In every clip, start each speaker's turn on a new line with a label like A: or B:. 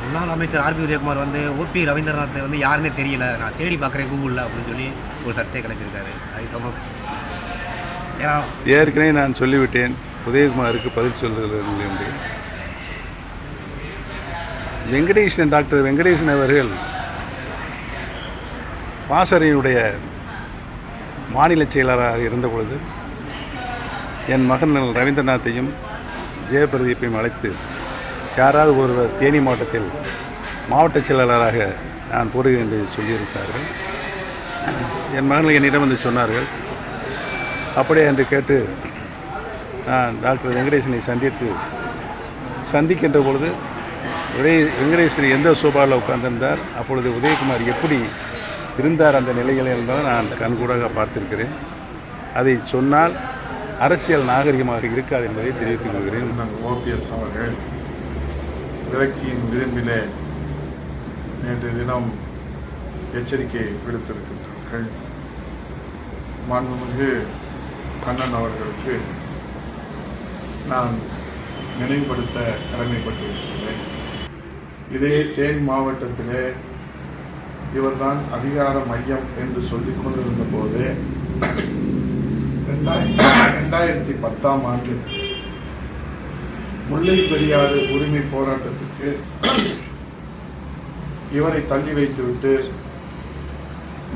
A: முன்னாள் அமைச்சர் ஆர்பி உதயகுமார் வந்து ஓபி ரவீந்திரநாத் வந்து யாருன்னே தெரியல, நான் தேடி பார்க்குறேன் கூகுளில் அப்படின்னு சொல்லி ஒரு சர்ச்சை கிளப்பியிருக்காரு. அது சம்பவம்
B: ஏற்கனவே நான் சொல்லிவிட்டேன், உதயகுமாருக்கு பதில் சொல்லுகிறது என்று. வெங்கடேசன், டாக்டர் வெங்கடேசன் அவர்கள் பாசறையினுடைய மாநில செயலராக இருந்த பொழுது என் மகன் ரவீந்திரநாத்தையும் ஜெயபிரதீப்பையும் அழைத்து, யாராவது ஒருவர் தேனி மாவட்டத்தில் மாவட்ட செயலாளராக நான் போடுகிறேன் என்று சொல்லியிருக்கிறார்கள். என் மகன்கள் என்னிடம் வந்து சொன்னார்கள். அப்படியே என்று கேட்டு நான் டாக்டர் வெங்கடேசனை சந்திக்கின்ற பொழுது வெங்கடேசன் எந்த சோபாவில் உட்கார்ந்திருந்தார், அப்பொழுது உதயகுமார் எப்படி இருந்தார் அந்த நிலையில் என்றால் நான் கண்கூடாக பார்த்திருக்கிறேன். அதை சொன்னால் அரசியல் நாகரிகமாக இருக்காது என்பதை தெரிவித்துக் கொள்கிறேன்.
C: ஓபிஎஸ் அவர்கள் விரக்தியின் விளிம்பிலே நேற்று தினம் எச்சரிக்கை விடுத்திருக்கின்றார்கள். மாண்புமிகு கண்ணன் அவர்களுக்கு நான் நினைவுபடுத்த கடமைப்பட்டிருக்கின்றேன். இதே தேனி மாவட்டத்திலே இவர்தான் அதிகார மையம் என்று சொல்லிக் கொண்டிருந்த போது 2010ஆம் ஆண்டு முல்லை பெரியாறு உரிமை போராட்டத்துக்கு இவரை தள்ளி வைத்துவிட்டு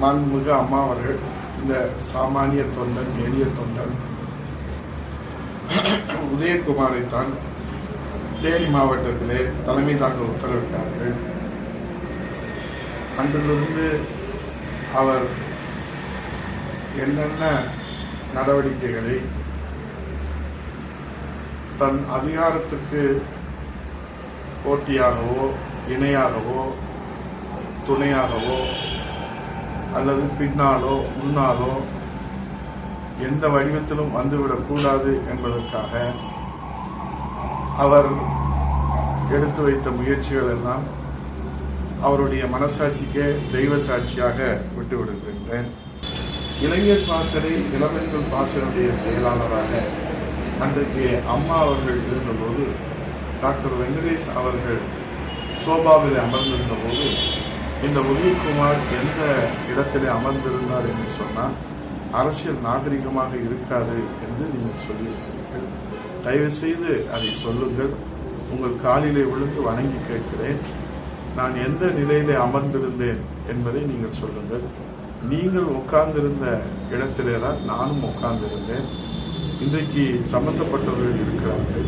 C: மாண்புமிகு அம்மா அவர்கள் இந்த சாமானிய தொண்டன், எளிய தொண்டன் உதயகுமாரை தான் தேனி மாவட்டத்திலே தலைமை தாங்க உத்தரவிட்டார்கள். அன்றிலிருந்து அவர் என்னென்ன நடவடிக்கைகளை தன் அதிகாரத்திற்கு போட்டியாகவோ இணையாகவோ துணையாகவோ அல்லது பின்னாலோ முன்னாலோ எந்த வடிவத்திலும் வந்துவிடக்கூடாது என்பதற்காக அவர் எடுத்து வைத்த முயற்சிகள் எல்லாம் அவருடைய மனசாட்சிக்கே தெய்வ சாட்சியாக விட்டுவிடுகின்றேன். இளைஞர் பாசறை இளம்பெண்கள் பாசறையுடைய செயலாளராக அன்றைக்கு அம்மா அவர்கள் இருந்தபோது டாக்டர் வெங்கடேஷ் அவர்கள் சோபாவில் அமர்ந்திருந்த போது இந்த உதயகுமார் எந்த இடத்திலே அமர்ந்திருந்தார் என்று சொன்னால் அரசியல் நாகரிகமாக இருக்காது என்று நீங்கள் சொல்லியிருக்கிறீர்கள். தயவு செய்து அதை சொல்லுங்கள். உங்கள் காலிலே விழுந்து வணங்கி கேட்கிறேன். நான் எந்த நிலையிலே அமர்ந்திருந்தேன் என்பதை நீங்கள் சொல்லுங்கள். நீங்கள் உட்கார்ந்திருந்த இடத்திலே தான் நானும் உட்கார்ந்திருந்தேன். இன்றைக்கு சம்பந்தப்பட்டவர்கள் இருக்கிறார்கள்.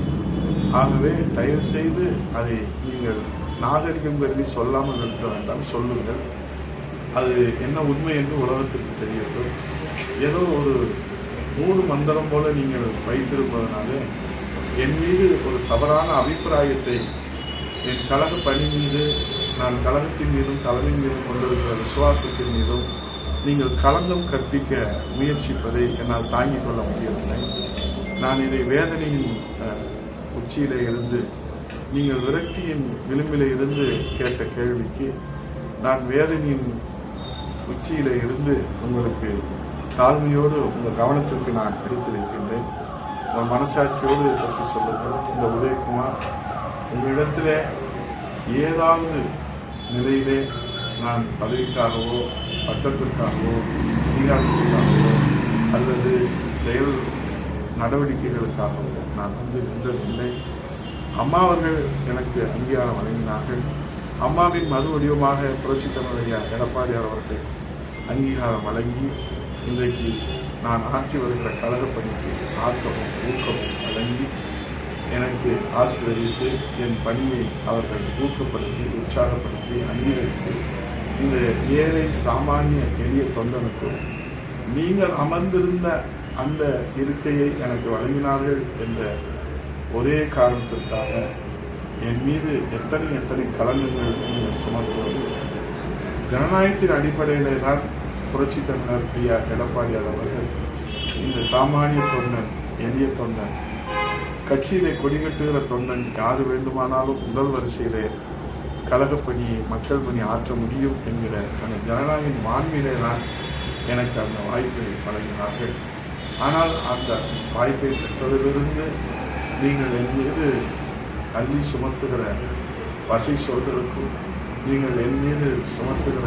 C: ஆகவே தயவு செய்து அதை நீங்கள் நாகரிகம் கருதி சொல்லாமல் இருக்க வேண்டாம், சொல்லுங்கள். அது என்ன உண்மை என்று உலகத்திற்கு தெரியட்டும். ஏதோ ஒரு மூடு மந்திரம் போல நீங்கள் வைத்திருப்பதனாலே என் மீது ஒரு தவறான அபிப்பிராயத்தை என் கழக பணி மீது, நான் கழகத்தின் மீதும் தலைமை மீதும் கொண்டிருக்கிற விசுவாசத்தின் மீதும் நீங்கள் களங்கம் கற்பிக்க முயற்சிப்பதை என்னால் தாங்கிக் கொள்ள முடியவில்லை. நான் இதை வேதனையின் உச்சியிலே இருந்து, நீங்கள் விரக்தியின் விளிம்பிலே இருந்து கேட்ட கேள்விக்கு நான் வேதனையின் உச்சியிலே இருந்து உங்களுக்கு தாழ்மையோடு உங்கள் கவனத்திற்கு நான் எடுத்து வைக்கின்றேன். உங்கள் மனசாட்சியோடு பற்றி சொல்லுங்கள். இந்த உதயகுமார் உங்களிடத்திலே ஏதாவது நிலையிலே நான் பதவிக்காகவோ பட்டத்திற்காகவோ அதிகாரத்திற்காகவோ அல்லது செயல் நடவடிக்கைகளுக்காகவோ நான் நின்றதில்லை. அம்மா அவர்கள் எனக்கு அங்கீகாரம் வழங்கினார்கள். அம்மாவின் மறு வடிவமாக புரட்சித் தலைவர் எடப்பாடியார் அவர்கள் அங்கீகாரம் வழங்கி இன்றைக்கு நான் ஆற்றி வருகிற கழக பணிக்கு ஆக்கமும் ஊக்கமும் வழங்கி எனக்கு ஆசீர்வதித்து என் பணியை அவர்கள் ஊக்கப்படுத்தி உற்சாகப்படுத்தி அங்கீகரித்து இந்த ஏழை சாமானிய எளிய தொண்டனுக்கும் நீங்கள் அமர்ந்திருந்த அந்த இருக்கையை எனக்கு வழங்கினார்கள் என்ற ஒரே காரணத்திற்காக என் மீது எத்தனை களங்கங்கள் நீங்கள் சுமத்துவது. ஜனநாயகத்தின் அடிப்படையிலே தான் புரட்சித் தலைவர் ஐயா எடப்பாடியார் அவர்கள் இந்த சாமானிய தொண்டன், எளிய தொண்டன், கட்சியிலே கொடிகட்டுகிற தொண்டன் யாரு வேண்டுமானாலும் முதல் வரிசையிலே கழகப்பணியை மக்கள் பணி ஆற்ற முடியும் என்கிற அந்த ஜனநாயக மாண்பிலே தான் எனக்கு அந்த வாய்ப்பை வழங்கினார்கள். ஆனால் அந்த வாய்ப்பை பெற்றதிலிருந்து நீங்கள் என் மீது அள்ளி சுமத்துகிற பசை சொல்களுக்கும் நீங்கள் என் மீது சுமத்துகிற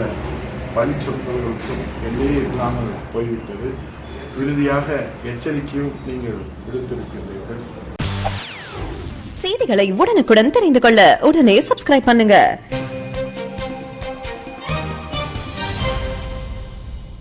C: பழி சொற்களுக்கும் எல்லையே இல்லாமல் போய்விட்டது. இறுதியாக எச்சரிக்கையும் நீங்கள் விடுத்திருக்கின்றீர்கள்.
D: செய்திகளை உடனுக்குடன் தெரிந்து கொள்ள உடனே சப்ஸ்கிரைப் பண்ணுங்க.